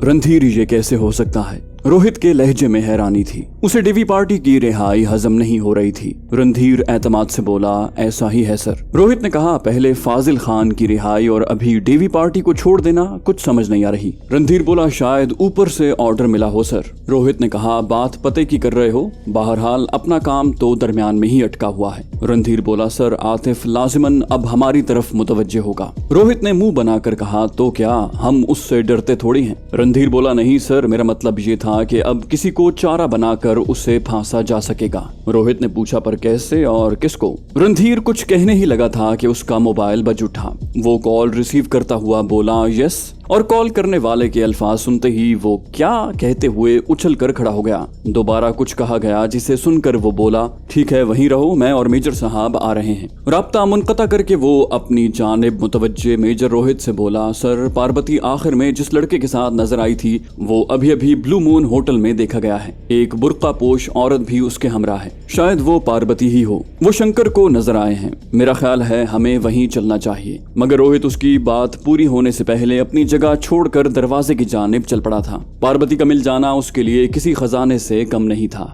रणधीर ये कैसे हो सकता है? रोहित के लहजे में हैरानी थी। उसे डीवी पार्टी की रिहाई हजम नहीं हो रही थी। रणधीर एतमाद से बोला, ऐसा ही है सर। रोहित ने कहा, पहले फाजिल खान की रिहाई और अभी डीवी पार्टी को छोड़ देना, कुछ समझ नहीं आ रही। रणधीर बोला, शायद ऊपर से ऑर्डर मिला हो सर। रोहित ने कहा, बात पते की कर रहे हो? बहरहाल अपना काम तो दरमियान में ही अटका हुआ है। रणधीर बोला, सर आतिफ लाजिमन अब हमारी तरफ मुतवज्जे होगा। रोहित ने मुंह बनाकर कहा, तो क्या हम उससे डरते थोड़ी हैं? रणधीर बोला, नहीं सर, मेरा मतलब ये था कि अब किसी को चारा बनाकर उसे फांसा जा सकेगा। रोहित ने पूछा, पर कैसे और किसको? रणधीर कुछ कहने ही लगा था कि उसका मोबाइल बज उठा। वो कॉल रिसीव करता हुआ बोला, यस, और कॉल करने वाले के अल्फाज सुनते ही वो क्या कहते हुए उछल कर खड़ा हो गया। दोबारा कुछ कहा गया जिसे सुनकर वो बोला, ठीक है वहीं रहो, मैं और मेजर साहब आ रहे हैं। राब्ता मुनक़ता करके वो अपनी जानिब मुतवज्जे मेजर रोहित से बोला, सर पार्वती आखिर में जिस लड़के के साथ नजर आई थी वो अभी अभी ब्लू मून होटल में देखा गया है। एक बुर्का पोश औरत भी उसके हमरा है, शायद वो पार्वती ही हो। वो शंकर को नजर आए हैं। मेरा ख्याल है हमें वहीं चलना चाहिए। मगर रोहित उसकी बात पूरी होने से पहले अपनी जगह छोड़कर दरवाजे की जानिब चल पड़ा था। पार्वती का मिल जाना उसके लिए किसी खजाने से कम नहीं था।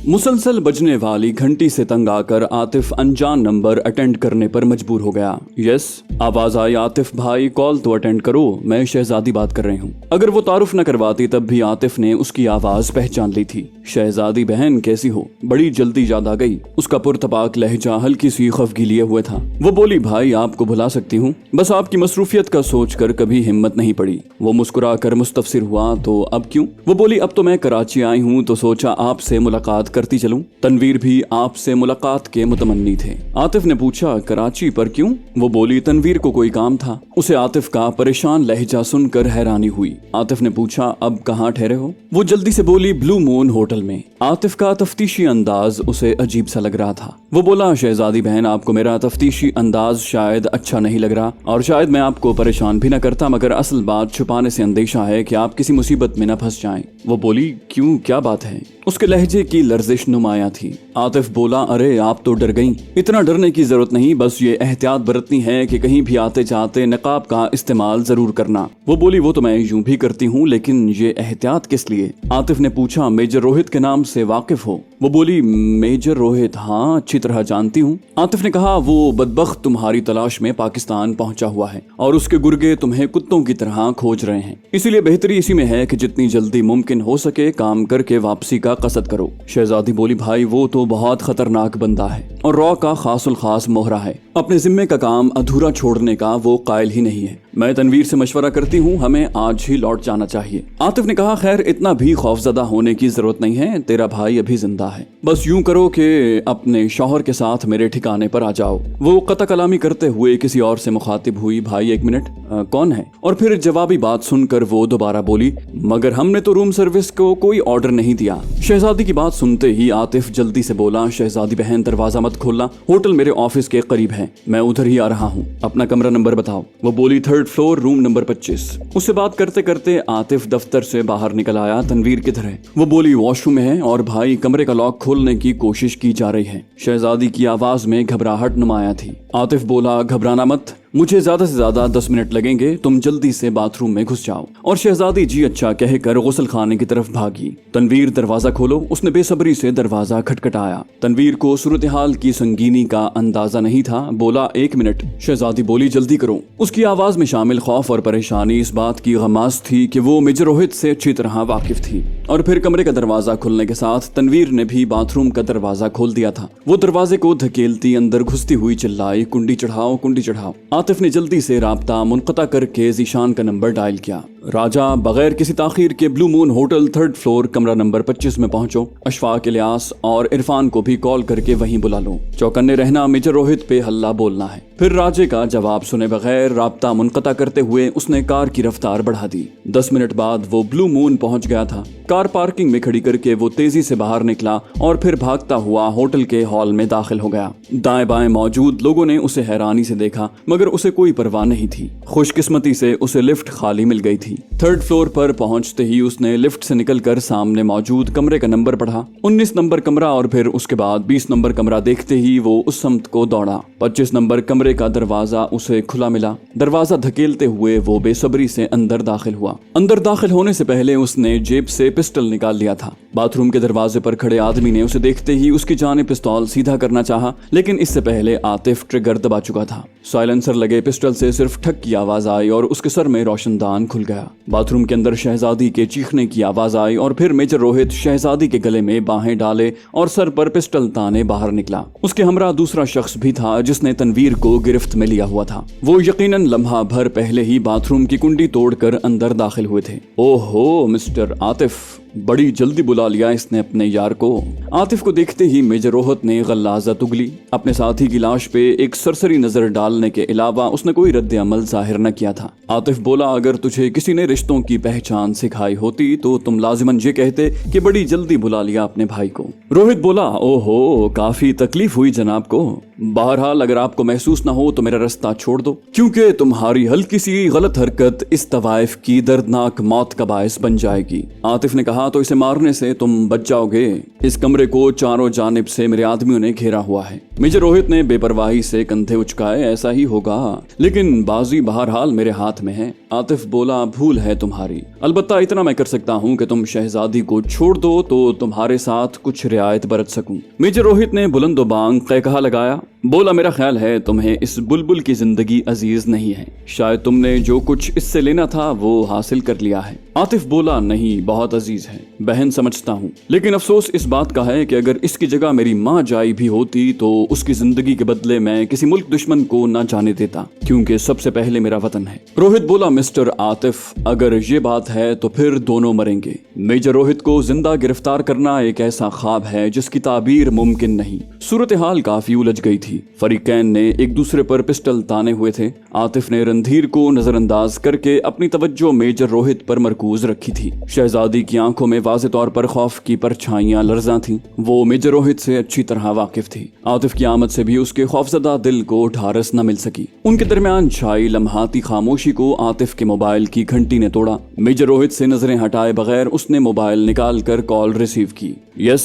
मुसलसल बजने वाली घंटी से तंग आकर आतिफ अनजान नंबर अटेंड करने पर मजबूर हो गया। यस, आवाज आई, आतिफ भाई कॉल तो अटेंड करो, मैं शहजादी बात कर रही हूँ। अगर वो तारुफ न करवाती तब भी आतिफ ने उसकी आवाज पहचान ली थी। शहजादी बहन कैसी हो? बड़ी जल्दी याद आ गई। उसका पुरतपाक लहजा हल्की सी खफगी लिए हुए था। वो बोली, भाई आपको भुला सकती हूँ, बस आपकी मसरूफियत का सोच कर कभी हिम्मत नहीं पड़ी। वो मुस्कुरा कर मुस्तफसिर हुआ, तो अब क्यों? वो बोली, अब तो मैं कराची आई हूँ तो सोचा आपसे मुलाकात करती चलूं। तनवीर भी आपसे मुलाकात के मुतमन्नी थे। आतिफ ने पूछा, कराची पर क्यों? वो बोली, तनवीर को कोई काम था। उसे आतिफ का परेशान लहजा सुनकर हैरानी हुई। आतिफ ने पूछा, अब कहाँ ठहरे हो? वो जल्दी से बोली, ब्लू मून होटल में। आतिफ का तफ्तीशी अंदाज उसे अजीब सा लग रहा था। वो बोला, शहजादी बहन आपको मेरा तफ्तीशी अंदाज शायद अच्छा नहीं लग रहा और शायद मैं आपको परेशान भी न करता, मगर असल बात छुपाने से अंदेशा है कि आप किसी मुसीबत में न फंस जाएं। वो बोली, क्यों, क्या बात है? उसके लहजे की लर्जिश नुमाया थी। आतिफ बोला, अरे आप तो डर गईं। इतना डरने की जरूरत नहीं, बस ये एहतियात बरतनी है कि कहीं भी आते जाते नकाब का इस्तेमाल जरूर करना। वो बोली, वो तो मैं यूं भी करती हूँ, लेकिन ये एहतियात किस लिए? आतिफ ने पूछा, मेजर रोहित के नाम से वाकिफ हो? वो बोली, मेजर रोहित, हाँ अच्छी तरह जानती हूँ। आतिफ ने कहा, वो बदबख्त तुम्हारी तलाश में पाकिस्तान पहुंचा हुआ है और उसके गुर्गे तुम्हें कुत्तों की तरह खोज रहे हैं। इसीलिए बेहतरी इसी में है कि जितनी जल्दी मुमकिन हो सके काम करके वापसी का कसद करो। शहजादी बोली, भाई वो तो बहुत खतरनाक बंदा है और रॉ का खासुल खास मोहरा है। अपने जिम्मे का काम अधूरा छोड़ने का वो कायल ही नहीं है। मैं तनवीर से मशवरा करती हूँ, हमें आज ही लौट जाना चाहिए। आतिफ ने कहा, खैर इतना भी खौफजदा होने की जरूरत नहीं है, तेरा भाई अभी जिंदा है। बस यूं करो कि अपने शौहर के साथ मेरे ठिकाने पर आ जाओ। वो कता कलामी करते हुए किसी और से मुखातिब हुई, भाई एक मिनट, कौन है? और फिर जवाबी बात सुनकर वो दोबारा बोली, मगर हमने तो रूम सर्विस को कोई ऑर्डर नहीं दिया। शहजादी की बात सुनते ही आतिफ जल्दी से बोला, शहजादी बहन दरवाजा मत खोलना, होटल मेरे ऑफिस के करीब है, मैं उधर ही आ रहा हूँ, अपना कमरा नंबर बताओ। वो बोली, 3rd फ्लोर, रूम नंबर 25। उससे बात करते करते आतिफ दफ्तर से बाहर निकल आया। तनवीर किधर है? वो बोली, वॉशरूम में है और भाई कमरे का लॉक खोलने की कोशिश की जा रही है। शहजादी की आवाज में घबराहट नुमाया थी। आतिफ बोला, घबराना मत, मुझे ज्यादा से ज्यादा 10 मिनट लगेंगे, तुम जल्दी से बाथरूम में घुस जाओ। और शहजादी जी अच्छा कहकर गुस्ल खाने की तरफ भागी। तनवीर दरवाजा खोलो, उसने बेसब्री से दरवाजा खटखटाया। तनवीर को सूरत हाल की संगीनी का अंदाजा नहीं था। बोला, 1 मिनट। शहजादी बोली, जल्दी करो। उसकी आवाज में शामिल खौफ और परेशानी इस बात की गमास थी कि वो मेजर रोहित से अच्छी तरह वाकिफ थी। और फिर कमरे का दरवाजा खुलने के साथ तनवीर ने भी बाथरूम का दरवाजा खोल दिया था। वो दरवाजे को धकेलती अंदर घुसती हुई चिल्लाई, कुंडी चढ़ाओ, कुंडी चढ़ाओ। आतिफ ने जल्दी से राब्ता मुनक़ता करके ज़ीशान का नंबर डायल किया। राजा, बगैर किसी ताखीर के blue moon hotel 3rd floor कमरा नंबर 25 में पहुंचो। अशफाक, इलियास और इरफान को भी कॉल करके वहीं बुला लो। चौकन्ने रहना, मेजर रोहित पे हल्ला बोलना है। फिर राजे का जवाब सुने बगैर राब्ता मुनक़ता करते हुए उसने कार की रफ्तार बढ़ा दी। 10 मिनट बाद वो ब्लू मून पहुंच गया था। कार पार्किंग में खड़ी करके वो तेजी से बाहर निकला और फिर भागता हुआ होटल के हॉल में दाखिल हो गया। दाएं बाएं मौजूद लोगों ने उसे हैरानी से देखा, मगर उसे कोई परवाह नहीं थी। खुशकिस्मती से उसे लिफ्ट खाली मिल गई थी। 3rd फ्लोर पर पहुंचते ही उसने लिफ्ट से निकलकर सामने मौजूद कमरे का नंबर पढ़ा। 19 नंबर कमरा और फिर उसके बाद 20 नंबर कमरा देखते ही वो उस सम्त को दौड़ा। 25 नंबर कमरे का दरवाजा उसे खुला मिला। दरवाजा धकेलते हुए वो बेसब्री से अंदर दाखिल हुआ। अंदर दाखिल होने से पहले उसने जेब से पिस्टल निकाल लिया था। बाथरूम के दरवाजे पर खड़े आदमी ने उसे देखते ही उसकी जानिब पिस्तौल सीधा करना चाहा, लेकिन इससे पहले आतिफ ट्रिगर दबा चुका था। साइलेंसर लगे पिस्टल से सिर्फ ठक की आवाज आई और उसके सर में रोशनदान खुल गया। बाथरूम के अंदर शहजादी के चीखने की आवाज आई और फिर मेजर रोहित शहजादी के गले में बाहें डाले और सर पर पिस्टल ताने बाहर निकला। उसके हमरा दूसरा शख्स भी था जिसने तनवीर को गिरफ्त में लिया हुआ था। वो यकीनन लम्हा भर पहले ही बाथरूम की कुंडी तोड़कर अंदर दाखिल हुए थे। ओहो मिस्टर आतिफ, बड़ी जल्दी बुला लिया इसने अपने यार को। आतिफ को देखते ही मेजर रोहित ने गल्लाजत उगली। अपने साथी की लाश पे एक सरसरी नजर डालने के अलावा उसने कोई रद्द अमल जाहिर न किया था। आतिफ बोला, अगर तुझे किसी ने रिश्तों की पहचान सिखाई होती तो तुम लाजिमन ये कहते कि बड़ी जल्दी बुला लिया अपने भाई को। रोहित बोला, ओहो काफी तकलीफ हुई जनाब को। बहरहाल अगर आपको महसूस ना हो तो मेरा रास्ता छोड़ दो, क्योंकि तुम्हारी हल्की सी गलत हरकत इस तवाइफ की दर्दनाक मौत का बायस बन जाएगी। आतिफ ने कहा, तो इसे मारने से तुम बच जाओगे। इस कमरे को चारों जानिब से मेरे आदमियों ने घेरा हुआ है। मेजर रोहित ने बेपरवाही से कंधे उचकाए, ऐसा ही होगा, लेकिन बाजी बहरहाल मेरे हाथ में है। आतिफ बोला, भूल है तुम्हारी, अलबत्ता इतना मैं कर सकता हूँ कि तुम शहजादी को छोड़ दो तो तुम्हारे साथ कुछ रियायत बरत सकूं। मेजर रोहित ने बुलंदोबांग कहकहा लगाया, बोला, मेरा ख्याल है तुम्हें इस बुलबुल की जिंदगी अजीज नहीं है। शायद तुमने जो कुछ इससे लेना था वो हासिल कर लिया है। आतिफ बोला, नहीं, बहुत अजीज है बहन, समझता हूँ, लेकिन अफसोस इस बात का है कि अगर इसकी जगह मेरी माँ जाई भी होती तो उसकी जिंदगी के बदले मैं किसी मुल्क दुश्मन को न जाने देता, क्योंकि सबसे पहले मेरा वतन है। रोहित बोला, मिस्टर आतिफ, अगर ये बात है तो फिर दोनों मरेंगे। मेजर रोहित को जिंदा गिरफ्तार करना एक ऐसा ख्वाब है जिसकी ताबीर मुमकिन नहीं। सूरत हाल काफी उलझ गई थी। फरीकैन ने एक दूसरे पर पिस्टल ताने हुए थे। आतिफ ने रणधीर को नजरअंदाज करके अपनी तवज्जो मेजर रोहित पर मरकूज रखी थी। शहजादी की आंखों में वाज़े तौर पर खौफ की परछाइयां लर्जा थीं। वो मेजर रोहित से अच्छी तरह वाकिफ थी। आतिफ की आमद से भी उसके खौफजदा दिल को ढारस न मिल सकी। उनके दरमियान छाई लम्हाती खामोशी को आतिफ के मोबाइल की घंटी ने तोड़ा। मेजर रोहित से नजरें हटाए बगैर उसने मोबाइल निकाल कर कॉल रिसीव की। यस,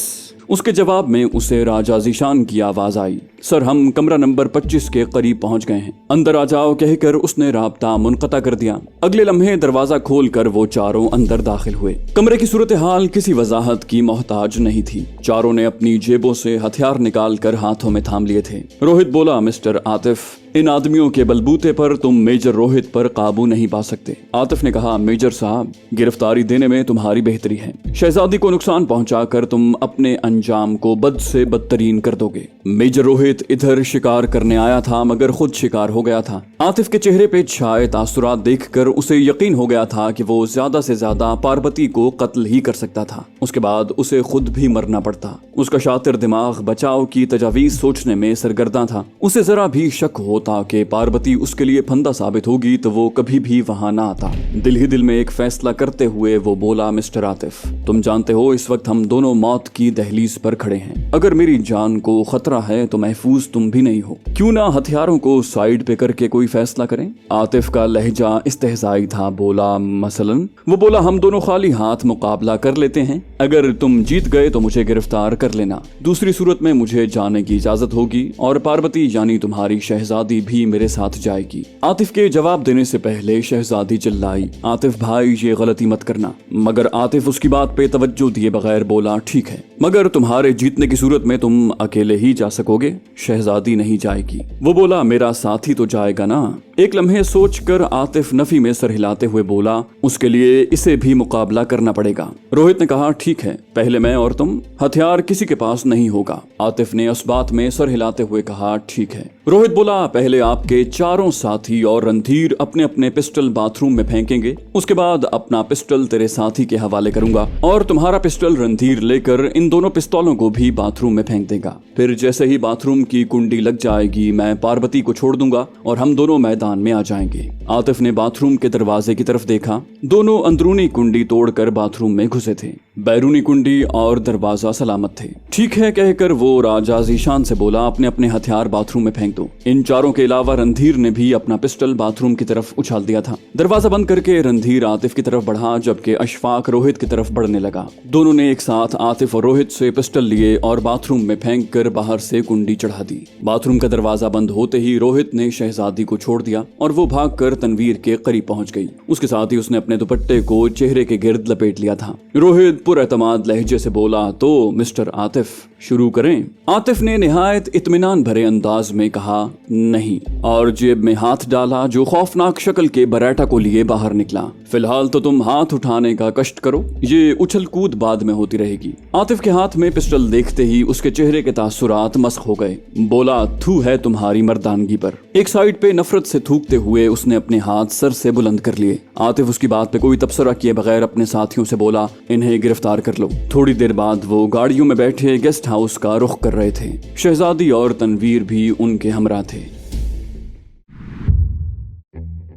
उसके जवाब में उसे राजा जीशान की आवाज आई। सर, हम कमरा नंबर 25 के करीब पहुंच गए हैं, अंदर आ जाओ कहकर उसने राब्ता मुनक़ता कर दिया। अगले लम्हे दरवाजा खोलकर वो चारों अंदर दाखिल हुए। कमरे की सूरत हाल किसी वजाहत की मोहताज नहीं थी। चारों ने अपनी जेबों से हथियार निकालकर हाथों में थाम लिए थे। रोहित बोला, मिस्टर आतिफ, इन आदमियों के बलबूते पर तुम मेजर रोहित पर काबू नहीं पा सकते। आतिफ ने कहा, मेजर साहब, गिरफ्तारी देने में तुम्हारी बेहतरी है। शहजादी को नुकसान पहुंचाकर तुम अपने अंजाम को बद से बदतरीन कर दोगे। मेजर रोहित इधर शिकार करने आया था मगर खुद शिकार हो गया था। आतिफ के चेहरे पे छाए तासुरात देखकर उसे यकीन हो गया था कि वो ज्यादा से ज्यादा पार्वती को कत्ल ही कर सकता था, उसके बाद उसे खुद भी मरना पड़ता। उसका शातिर दिमाग बचाव की तजावीज सोचने में सरगर्दा था। उसे जरा भी शक होता कि पार्वती उसके लिए फंदा साबित होगी तो वो कभी भी वहां ना आता। दिल ही दिल में एक फैसला करते हुए वो बोला, मिस्टर आतिफ, तुम जानते हो इस वक्त हम दोनों मौत की दहलीज पर खड़े हैं। अगर मेरी जान को खतरा है तो महफूज तुम भी नहीं हो। क्यों ना हथियारों को साइड पे करके कोई फैसला करें। आतिफ का लहजा इस्तेहज़ाई था। बोला, मसलन? वो बोला, हम दोनों खाली हाथ मुकाबला कर लेते हैं। अगर तुम जीत गए तो मुझे गिरफ्तार कर लेना, दूसरी सूरत में मुझे जाने की इजाजत होगी और पार्वती यानी तुम्हारी शहजादी भी मेरे साथ जाएगी। आतिफ के जवाब देने से पहले शहजादी चिल्लाई, आतिफ भाई, ये गलती मत करना। मगर आतिफ उसकी बात पे तवज्जो दिए बगैर बोला, ठीक है, मगर तुम्हारे जीतने की सूरत में तुम अकेले ही जा सकोगे, शहजादी नहीं जाएगी। वो बोला, मेरा साथी तो जाएगा ना। एक लम्हे सोचकर आतिफ नफी में सर हिलाते हुए बोला, उसके लिए इसे भी मुकाबला करना पड़ेगा। रोहित ने कहा, ठीक है, पहले मैं और तुम, हथियार किसी के पास नहीं होगा। आतिफ ने उस बात में सर हिलाते हुए कहा, ठीक है। रोहित बोला, पहले आपके चारों साथी और रणधीर अपने अपने पिस्टल बाथरूम में फेंकेंगे, उसके बाद अपना पिस्टल तेरे साथी के हवाले करूंगा और तुम्हारा पिस्टल रणधीर लेकर इन दोनों पिस्तौलों को भी बाथरूम में फेंक देगा। फिर जैसे ही बाथरूम की कुंडी लग जाएगी मैं पार्वती को छोड़ दूंगा और हम दोनों मैदान मैदान में आ जाएंगे। आतिफ ने बाथरूम के दरवाजे की तरफ देखा। दोनों अंदरूनी कुंडी तोड़कर बाथरूम में घुसे थे। बैरूनी कुंडी और दरवाजा सलामत थे। ठीक है कहकर वो राजा जीशान से बोला, अपने अपने हथियार बाथरूम में फेंक दो। इन चारों के अलावा रणधीर ने भी अपना पिस्टल बाथरूम की तरफ उछाल दिया था। दरवाजा बंद करके रणधीर आतिफ की तरफ बढ़ा, जबकि अशफाक रोहित की तरफ बढ़ने लगा। दोनों ने एक साथ आतिफ और रोहित से पिस्टल लिए और बाथरूम में फेंक कर बाहर से कुंडी चढ़ा दी। बाथरूम का दरवाजा बंद होते ही रोहित ने शहजादी को छोड़ दिया और वो भागकर तनवीर के करीब पहुंच गई। उसके साथ ही उसने अपने दुपट्टे को चेहरे के गिर्द लपेट लिया था। रोहित पुरएतमाद लहजे से बोला, तो मिस्टर आतिफ शुरू करें? आतिफ ने निहायत इत्मीनान भरे अंदाज में कहा, नहीं, और जेब में हाथ डाला जो खौफनाक शक्ल के बराटा को लिए बाहर निकला। फिलहाल तो तुम हाथ उठाने का कष्ट करो, ये उछल कूद बाद में होती रहेगी। आतिफ के हाथ में पिस्टल देखते ही उसके चेहरे के तासुरात मस्ख हो गए। बोला, थू है तुम्हारी मर्दानगी पर। एक साइड पे नफरत से थूकते हुए उसने अपने हाथ सर से बुलंद कर लिए। आतिफ उसकी बात पे कोई तबसरा किए बगैर अपने साथियों से बोला, इन्हें गिरफ्तार कर लो। थोड़ी देर बाद वो गाड़ियों में बैठे गेस्ट हाउस का रुख कर रहे थे। शहजादी और तनवीर भी उनके हमरा थे।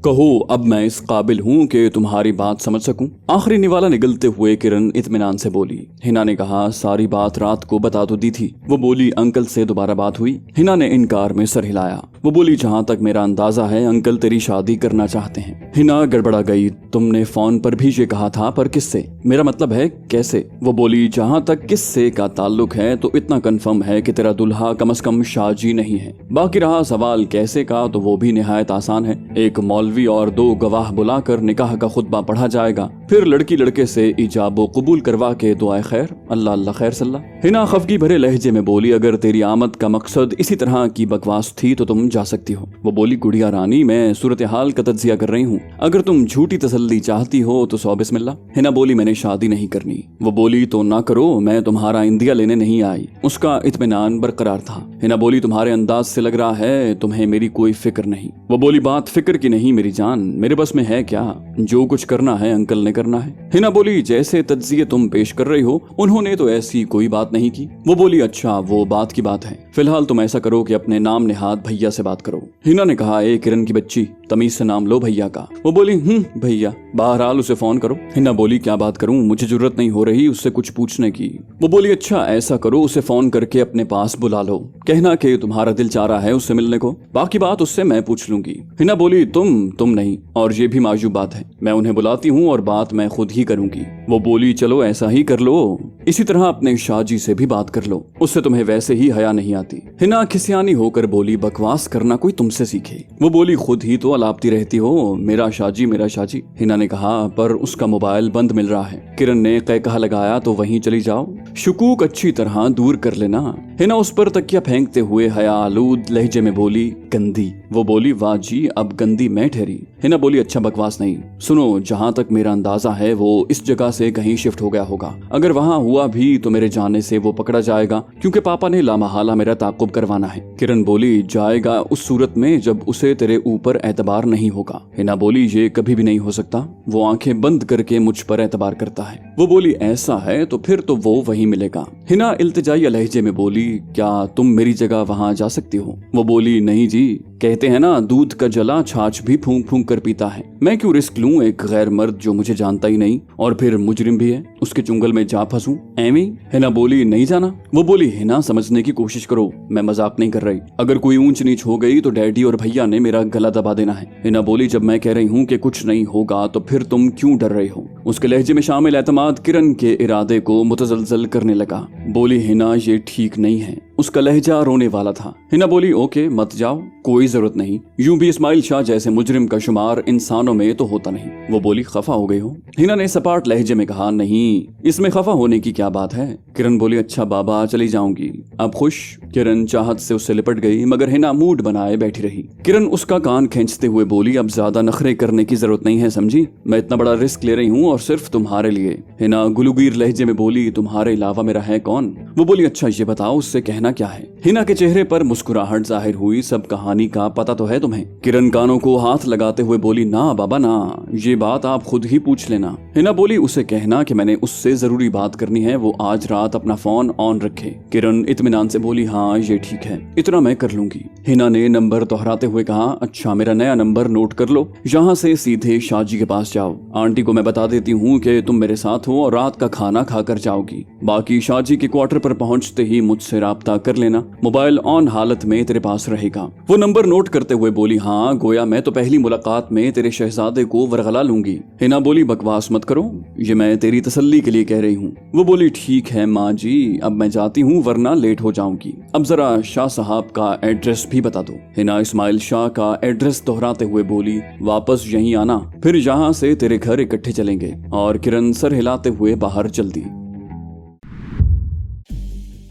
कहो, अब मैं इस काबिल हूँ कि तुम्हारी बात समझ सकूं? आखिरी निवाला निगलते हुए किरण इत्मीनान से बोली। हिना ने कहा, सारी बात रात को बता तो दी थी। वो बोली, अंकल से दोबारा बात हुई? हिना ने इनकार में सर हिलाया। वो बोली, जहाँ तक मेरा अंदाजा है अंकल तेरी शादी करना चाहते हैं। हिना गड़बड़ा गई। तुमने फोन पर भी ये कहा था, पर किससे? मेरा मतलब है कैसे? वो बोली, जहाँ तक किससे का ताल्लुक है तो इतना कंफर्म है कि तेरा दुल्हा कम से कम शाजी नहीं है। बाकी रहा सवाल कैसे का, तो वो भी निहायत आसान है। एक मौलवी और 2 गवाह बुलाकर निकाह का खुतबा पढ़ा जाएगा, फिर लड़की लड़के से इजाबो कबूल करवा के दुआए खैर, अल्लाह अल्लाह खैर सल्ला। हिना खफगी भरे लहजे में बोली, अगर तेरी आमद का मकसद इसी तरह की बकवास थी तो तुम जा सकती हो। वो बोली, गुड़िया रानी, मैं सूरत हाल का तज्जिया कर रही हूँ। अगर तुम झूठी तसल्ली चाहती हो तो सौ बिस्मिल्लाह। हिना बोली, मैंने शादी नहीं करनी। वो बोली, तो ना करो, मैं तुम्हारा इंदिया लेने नहीं आई। उसका इत्मीनान बरकरार था। हिना बोली, तुम्हारे अंदाज से लग रहा है तुम्हें मेरी कोई फिक्र नहीं। वो बोली, बात फिक्र की नहीं मेरी जान, मेरे बस में है क्या? जो कुछ करना है अंकल ने करना है। हिना बोली, जैसे तज्जिए तुम पेश कर रही हो उन्होंने तो ऐसी कोई बात नहीं की। वो बोली, अच्छा वो बात की बात है। फिलहाल तुम ऐसा करो कि अपने नाम नेहाद भैया से बात करो। हिना ने कहा, ए किरण की बच्ची, तमीज से नाम लो भैया का। वो बोली, भैया। बहरहाल उसे फोन करो। हिना बोली, क्या बात करूं, मुझे जरूरत नहीं हो रही उससे कुछ पूछने की। वो बोली, अच्छा ऐसा करो, उसे फोन करके अपने पास बुला लो, कहना कि तुम्हारा दिल चाह रहा है उससे मिलने को, बाकी बात उससे मैं पूछ लूंगी। हिना बोली, तुम नहीं, और ये भी माजूब बात है, मैं उन्हें बुलाती हूँ और बात मैं खुद ही करूंगी। वो बोली, चलो ऐसा ही कर लो, इसी तरह अपने शाजी से भी बात कर लो, उससे तुम्हें वैसे ही हया नहीं आती। हिना खिसियानी होकर बोली, बकवास करना कोई तुमसे सीखे। वो बोली, खुद ही तो अलापती रहती हो, मेरा शाजी मेरा शाजी। हिना ने कहा, पर उसका मोबाइल बंद मिल रहा है। किरण ने कहा लगाया, तो वहीं चली जाओ, शुकूक अच्छी तरह दूर कर लेना। हिना उस पर तकिया फेंकते हुए हया आलूद लहजे में बोली, गंदी। वो बोली, वाह जी, अब गंदी मैं ठहरी। हिना बोली, अच्छा बकवास नहीं, सुनो, जहाँ तक मेरा अंदाजा है वो इस जगह से कहीं शिफ्ट हो गया होगा। अगर वहाँ हुआ भी तो मेरे जाने से वो पकड़ा जाएगा, क्योंकि पापा ने लामहाला मेरा ताकुब करवाना है। किरण बोली, जाएगा उस सूरत में जब उसे तेरे ऊपर एतबार नहीं होगा। हिना बोली, ये कभी भी नहीं हो सकता, वो आंखें बंद करके मुझ पर एतबार करता है। वो बोली, ऐसा है तो फिर तो वो वहीं मिलेगा। हिना इल्तिजाई लहजे में बोली, क्या तुम मेरी जगह वहाँ जा सकती हो? वो बोली, नहीं जी, कहते हैं ना, दूध का जला छाछ भी फूंक फूंक कर पीता है। मैं क्यों रिस्क लूं एक गैर मर्द जो मुझे जानता ही नहीं और फिर मुजरिम भी है, उसके चुंगल में जा फंसूं एवी? हिना बोली, नहीं जाना। वो बोली, हिना समझने की कोशिश करो, मैं मजाक नहीं कर रही। अगर कोई ऊंच नीच हो गई तो डैडी और भैया ने मेरा गला दबा देना है। हिना बोली, जब मैं कह रही हूँ कि कुछ नहीं होगा तो फिर तुम क्यों डर रही हो? उसके लहजे में शामिल एतमाद किरण के इरादे को मुतजलजल करने लगा। बोली, हिना ये ठीक नहीं है। उसका लहजा रोने वाला था। हिना बोली, ओके मत जाओ, कोई जरूरत नहीं, यूं भी इस्माइल शाह जैसे मुजरिम का शुमार इंसानों में तो होता नहीं। वो बोली, खफा हो गई हो? हिना ने सपाट लहजे में कहा, नहीं, इसमें खफा होने की क्या बात है। किरण बोली, अच्छा बाबा, चली जाऊंगी, अब खुश? किरण चाहत से उससे लिपट गई, मगर हिना मूड बनाए बैठी रही। किरण उसका कान खींचते हुए बोली, अब ज्यादा नखरे करने की जरूरत नहीं है, समझी? मैं इतना बड़ा रिस्क ले रही हूँ और सिर्फ तुम्हारे लिए। हिना गुलूगीर लहजे में बोली, तुम्हारे अलावा मेरा है कौन? वो बोली, अच्छा ये बताओ उससे कहना क्या है? हिना के चेहरे पर मुस्कुराहट जाहिर हुई, सब कहानी का पता तो है तुम्हें। किरण कानों को हाथ लगाते हुए बोली, ना बाबा ना, ये बात आप खुद ही पूछ लेना। हिना बोली, उसे कहना कि मैंने उससे जरूरी बात करनी है, वो आज रात अपना फोन ऑन रखे। किरण इत्मीनान से बोली, हाँ ये ठीक है, इतना मैं कर लूंगी। हिना ने नंबर दोहराते हुए कहा, अच्छा मेरा नया नंबर नोट कर लो, यहाँ से सीधे शाहजी के पास जाओ। आंटी को मैं बता देती हूँ कि तुम मेरे साथ हो और रात का खाना खाकर जाओगी। बाकी शाहजी के क्वार्टर पर पहुँचते ही मुझसे राब्ता कर लेना, मोबाइल ऑन हालत में तेरे पास रहेगा। वो नंबर नोट करते हुए बोली, हाँ गोया मैं तो पहली मुलाकात में तेरे शहजादे को वरगला लूंगी। हिना बोली, बकवास मत करो, ये मैं तेरी तसल्ली के लिए कह रही हूँ। वो बोली, ठीक है माँ जी, अब मैं जाती हूँ वरना लेट हो जाऊंगी। अब जरा शाह साहब का एड्रेस भी बता दो। हिना इस्माइल शाह का एड्रेस दोहराते हुए बोली, वापस यहीं आना, फिर यहाँ से तेरे घर इकट्ठे चलेंगे। और किरण सर हिलाते हुए बाहर चल दी।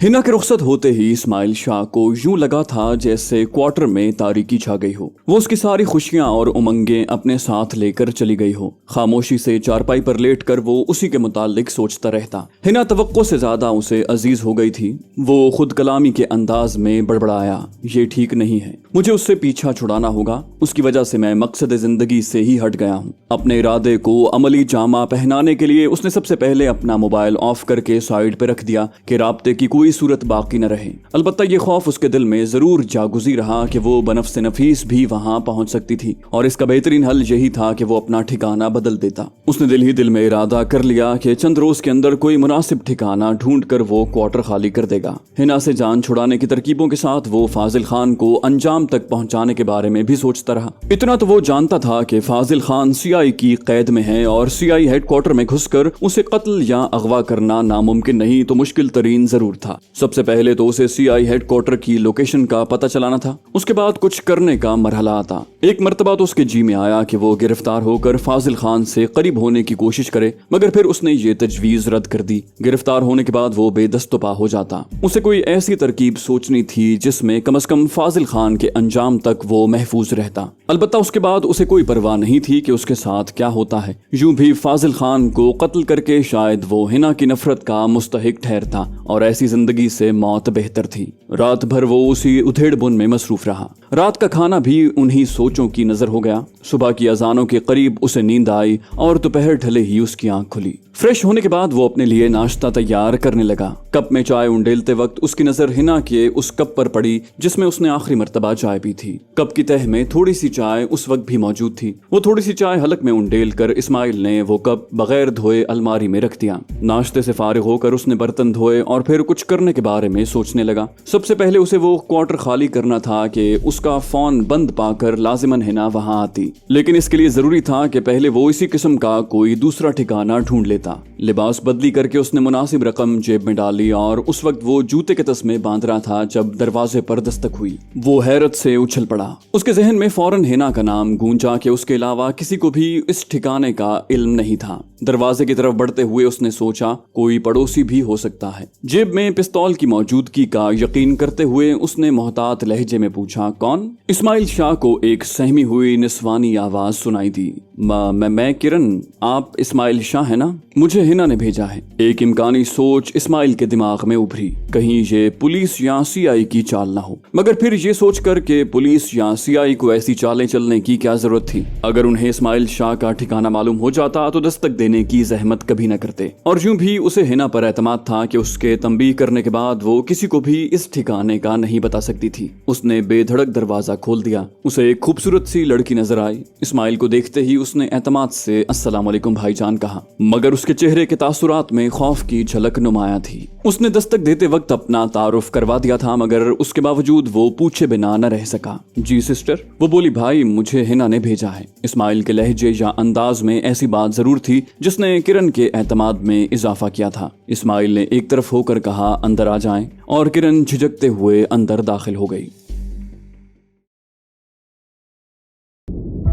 हिना के रुखसत होते ही इस्माइल शाह को यूं लगा था जैसे क्वार्टर में तारीकी छा गई हो। वो उसकी सारी खुशियां और उमंगें अपने साथ लेकर चली गई हो। खामोशी से चारपाई पर लेटकर वो उसी के मुतालिक सोचता रहता। हिना तवक्को से ज्यादा उसे अजीज हो गई थी। वो खुद कलामी के अंदाज में बड़बड़ाया, ये ठीक नहीं है, मुझे उससे पीछा छुड़ाना होगा। उसकी वजह से मैं मकसद जिंदगी से ही हट गया हूँ। अपने इरादे को अमली जामा पहनाने के लिए उसने सबसे पहले अपना मोबाइल ऑफ करके साइड पे रख दिया कि राब्ते की कोई सूरत बाकी न रहे। अलबत्ता ये खौफ उसके दिल में जरूर जागुजी रहा कि वो बनफ्स नफीस भी वहां पहुंच सकती थी, और इसका बेहतरीन हल यही था कि वो अपना ठिकाना बदल देता। उसने दिल ही दिल में इरादा कर लिया कि चंद रोज के अंदर कोई मुनासिब ठिकाना ढूंढ कर वो क्वार्टर खाली कर देगा। हिना से जान छुड़ाने की तरकीबों के साथ वो फाजिल खान को अंजाम तक पहुंचाने के बारे में भी सोचता रहा। इतना तो वो जानता था कि फाजिल खान सीआई की कैद में है और सीआई हेडक्वार्टर में घुसकर उसे कत्ल या अगवा करना नामुमकिन नहीं तो मुश्किल तरीन जरूर था। सबसे पहले तो उसे सीआई हेडक्वार्टर की लोकेशन का पता चलाना था, उसके बाद कुछ करने का मरहला आता। एक मर्तबा तो उसके जी में आया कि वो गिरफ्तार होकर फाजिल खान से करीब होने की कोशिश करे, मगर फिर उसने ये तजवीज रद्द कर दी। गिरफ्तार होने के बाद वो बेदस्तपा हो जाता। उसे कोई ऐसी तरकीब सोचनी थी जिसमें कम से कम फाजिल खान के अंजाम तक वो महफूज रहता। अलबत्ता उसके बाद उसे कोई परवाह नहीं थी कि उसके साथ क्या होता है। यूं भी फाजिल खान को कत्ल करके शायद वो हिना की नफरत का मुस्तहिक ठहरता और ऐसी जिंदगी से मौत बेहतर थी। रात भर वो उसी उधेड़ बुन में मसरूफ रहा। रात का खाना भी उन्हीं सोचों की नजर हो गया। सुबह की अजानों के करीब उसे नींद आई और दोपहर ढले ही उसकी आंख खुली। फ्रेश होने के बाद वो अपने लिए नाश्ता तैयार करने लगा। कप में चाय उंडेलते वक्त उसकी नजर हिना के उस कप पर पड़ी जिसमें उसने आखिरी मर्तबा चाय पी थी। कप की तह में थोड़ी सी चाय उस वक्त भी मौजूद थी। वो थोड़ी सी चाय हलक में उंडेल कर इस्माइल ने वो कप बगैर धोए अलमारी में रख दिया। नाश्ते से फारिग होकर उसने बर्तन धोए और फिर कुछ करने के बारे में सोचने लगा। सबसे पहले उसे वो क्वार्टर खाली करना था कि उसका फोन बंद पाकर लाजिमन हिना वहां आती, लेकिन इसके लिए जरूरी था कि पहले वो इसी किस्म का कोई दूसरा ठिकाना ढूंढ लेता। लिबास बदली करके उसने मुनासिब रकम जेब में डाली और उस वक्त वो जूते के तस्मे बांध रहा था जब दरवाजे पर दस्तक हुई। वो हैरत से उछल पड़ा। उसके जहन में फौरन हिना का नाम गूंजा कि उसके अलावा किसी को भी इस ठिकाने का इल्म नहीं था। दरवाजे की तरफ बढ़ते हुए उसने सोचा कोई पड़ोसी भी हो सकता है। जेब में पिस्तौल की मौजूदगी का यकीन करते हुए उसने मोहतात लहजे में पूछा, कौन? इस्माइल शाह को एक सहमी हुई निस्वानी आवाज सुनाई दी। मैं किरण, आप इस्माइल शाह है ना? मुझे हिना ने भेजा है। एक इम्कानी सोच इस्माइल के दिमाग में उभरी, कहीं ये पुलिस या सीआई की चाल ना हो। मगर फिर ये सोचकर कि पुलिस या सीआई को ऐसी चालें चलने की क्या जरूरत थी। अगर उन्हें इस्माइल शाह का ठिकाना मालूम हो जाता तो दस्तक देने की जहमत कभी न करते। और यूं भी उसे हिना पर एतमाद था कि उसके तंबीह करने के बाद वो किसी को भी इस ठिकाने का नहीं बता सकती थी। उसने बेधड़क दरवाजा खोल दिया। उसे एक खूबसूरत सी लड़की नजर आई। इस्माइल को देखते ही उसने एतमाद से अस्सलाम वालेकुम भाईजान कहा, मगर उसके चेहरे के तासुरात में खौफ की झलक नुमाया थी। उसने दस्तक देते वक्त अपना तारुफ करवा दिया था, मगर उसके बावजूद वो पूछे बिना न रह सका। जी सिस्टर? वो बोली, भाई मुझे हिना ने भेजा है। इस्माइल के लहजे या अंदाज में ऐसी बात जरूर थी जिसने किरण के एतमाद में इजाफा किया था। इस्माइल ने एक तरफ होकर कहा, अंदर आ जाएं, और किरण झिझकते हुए अंदर दाखिल हो गई।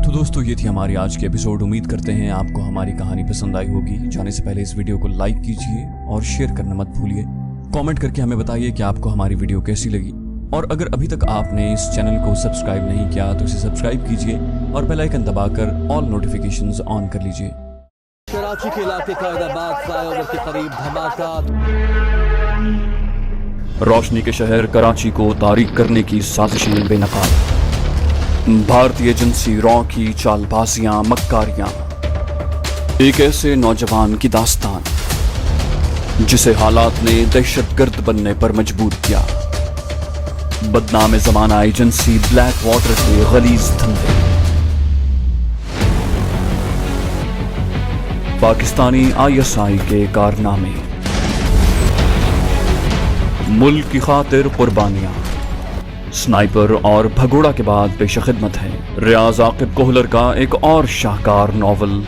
तो दोस्तों ये थी हमारी आज की एपिसोड। उम्मीद करते हैं आपको हमारी कहानी पसंद आई होगी। जाने से पहले इस वीडियो को लाइक कीजिए और शेयर करना मत भूलिए। कमेंट करके हमें बताइए कि आपको हमारी वीडियो कैसी लगी, और अगर अभी तक आपने इस चैनल को सब्सक्राइब नहीं किया तो इसे सब्सक्राइब कीजिए और बेल आइकन दबाकर ऑल नोटिफिकेशंस ऑन कर लीजिए। कराची के इलाके कायदाबाद फ्लाईओवर के करीब धमाका। रोशनी के शहर कराची को तारीक करने की साजिशें बेनकाब। भारतीय एजेंसी रॉ की चालबाजियां, मक्कारियां। एक ऐसे नौजवान की दास्तान जिसे हालात ने दहशतगर्द बनने पर मजबूर किया। بدنام زمانہ ایجنسی بلیک واٹر کے غلیظ دھندے، پاکستانی ISI کے کارنامے، ملک کی خاطر قربانیاں، سنائپر اور بھگوڑا کے بعد پیش خدمت ہے ریاض عاقب کوہلر کا ایک اور شاہکار ناول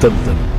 دلدل۔